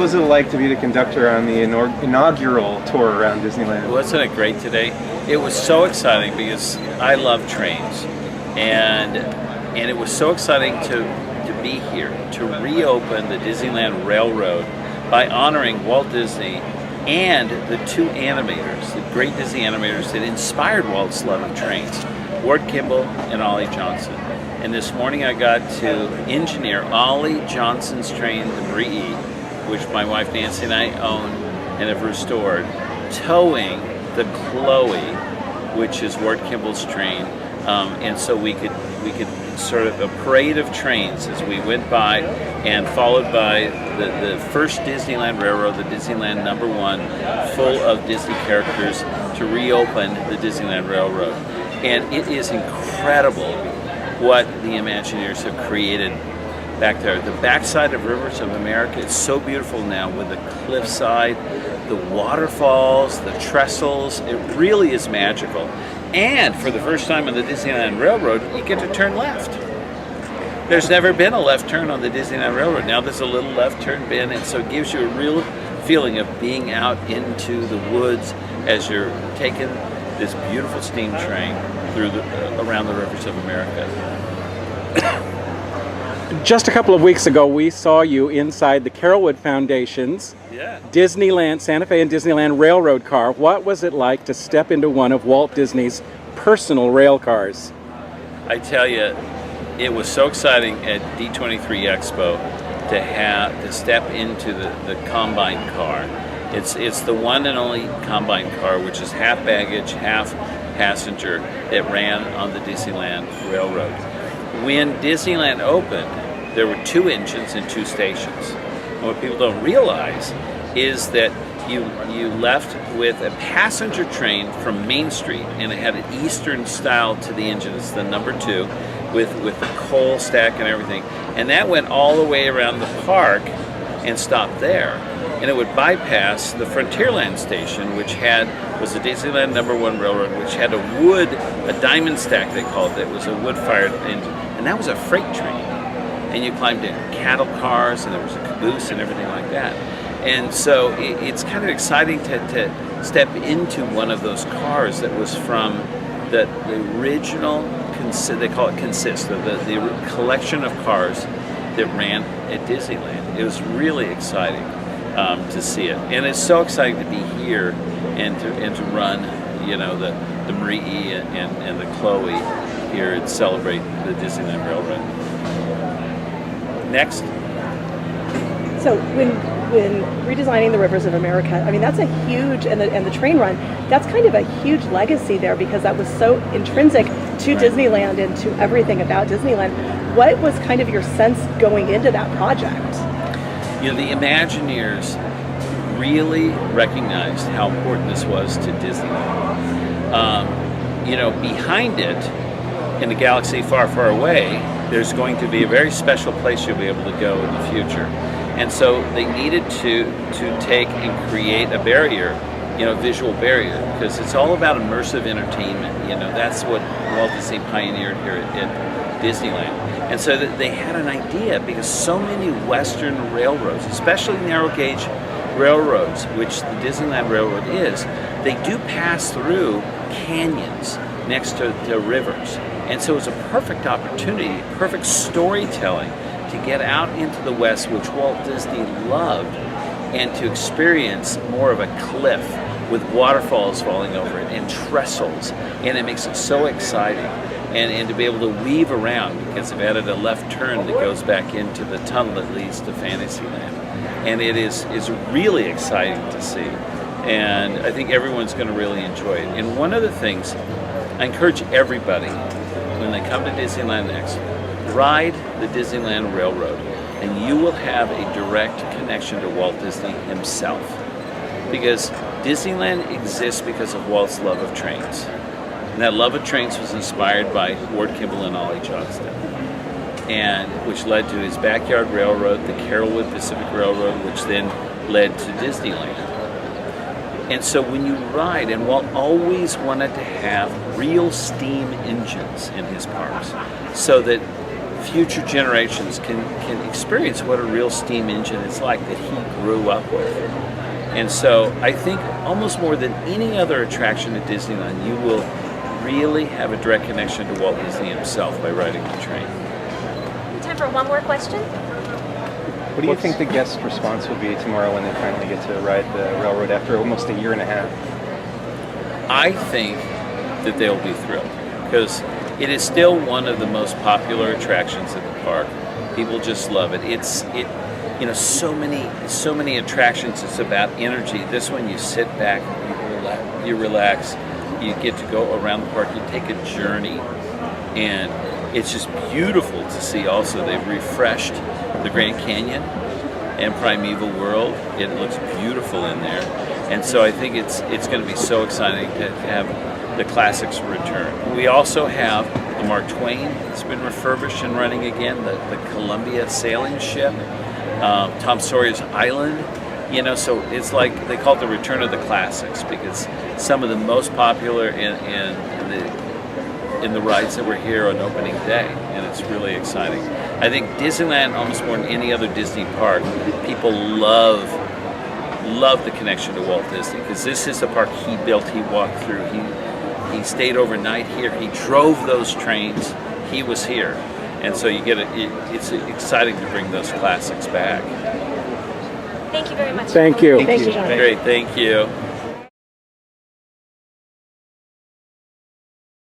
was it like to be the conductor on the inaugural tour around Disneyland? Wasn't it great today? It was so exciting because I love trains, and it was so exciting to be here, to reopen the Disneyland Railroad by honoring Walt Disney and the two animators, the great Disney animators that inspired Walt's love of trains, Ward Kimball and Ollie Johnston. And this morning I got to engineer Ollie Johnston's train, the Marie, which my wife Nancy and I own and have restored, towing the Chloe, which is Ward Kimball's train. And so we could sort of a parade of trains as we went by, and followed by the first Disneyland Railroad, the Disneyland #1, full of Disney characters to reopen the Disneyland Railroad. And it is incredible what the Imagineers have created back there. The backside of Rivers of America is so beautiful now, with the cliffside, the waterfalls, the trestles. It really is magical. And for the first time on the Disneyland Railroad, you get to turn left. There's never been a left turn on the Disneyland Railroad. Now there's a little left turn bin, and so it gives you a real feeling of being out into the woods as you're taking this beautiful steam train through around the Rivers of America. Just a couple of weeks ago, we saw you inside the Carolwood Foundation's Disneyland, Santa Fe and Disneyland Railroad car. What was it like to step into one of Walt Disney's personal rail cars? I tell you, it was so exciting at D23 Expo to step into the Combine car. It's the one and only Combine car, which is half baggage, half passenger, that ran on the Disneyland Railroad. When Disneyland opened, there were 2 engines and 2 stations. And what people don't realize is that you left with a passenger train from Main Street, and it had an Eastern style to the engine. It's the #2 with the coal stack and everything. And that went all the way around the park and stopped there. And it would bypass the Frontierland station, which was the Disneyland #1 Railroad, which had a diamond stack, they called it. It was a wood-fired engine. And that was a freight train. And you climbed in cattle cars, and there was a caboose and everything like that. And so it's kind of exciting to step into one of those cars that was from the original, they call it Consist, the collection of cars that ran at Disneyland. It was really exciting to see it. And it's so exciting to be here and to run, the Marie and the Chloe here and celebrate the Disneyland Railroad. Next. So when redesigning the Rivers of America, I mean, that's a huge, and the train run, that's kind of a huge legacy there, because that was so intrinsic to Disneyland and to everything about Disneyland. What was kind of your sense going into that project? The Imagineers really recognized how important this was to Disneyland. Behind it, in a galaxy far, far away, there's going to be a very special place you'll be able to go in the future. And so they needed to take and create a barrier, visual barrier, because it's all about immersive entertainment. That's what Walt Disney pioneered here at Disneyland. And so they had an idea, because so many Western railroads, especially narrow gauge railroads, which the Disneyland Railroad is, they do pass through canyons next to rivers. And so it's a perfect opportunity, perfect storytelling to get out into the West, which Walt Disney loved, and to experience more of a cliff with waterfalls falling over it and trestles. And it makes it so exciting. And to be able to weave around, because they've added a left turn that goes back into the tunnel that leads to Fantasyland. And it is really exciting to see. And I think everyone's going to really enjoy it. And one of the things, I encourage everybody, when they come to Disneyland next, ride the Disneyland Railroad, and you will have a direct connection to Walt Disney himself. Because Disneyland exists because of Walt's love of trains. And that love of trains was inspired by Ward Kimball and Ollie Johnston, and which led to his backyard railroad, the Carolwood Pacific Railroad, which then led to Disneyland. And so when you ride, and Walt always wanted to have real steam engines in his parks, so that future generations can experience what a real steam engine is like that he grew up with. And so I think almost more than any other attraction at Disneyland, you will really have a direct connection to Walt Disney himself by riding the train. Time for one more question. What do you think the guest response will be tomorrow when they finally get to ride the railroad after almost a year and a half? I think that they'll be thrilled because it is still one of the most popular attractions at the park. People just love it. So many attractions. It's about energy. This one, you sit back, you relax, you get to go around the park. You take a journey, and it's just beautiful to see. Also, they've refreshed the Grand Canyon and Primeval World. It looks beautiful in there, and so I think it's going to be so exciting to have the classics return. We also have the Mark Twain. It's been refurbished and running again. The Columbia sailing ship, Tom Sawyer's Island. So it's like they call it the return of the classics because some of the most popular in the rides that were here on opening day, and it's really exciting. I think Disneyland, almost more than any other Disney park, people love the connection to Walt Disney because this is the park he built, he walked through, he stayed overnight here, he drove those trains, he was here, and so it's exciting to bring those classics back. Thank you very much. Thank you. Thank you, John. Great, thank you.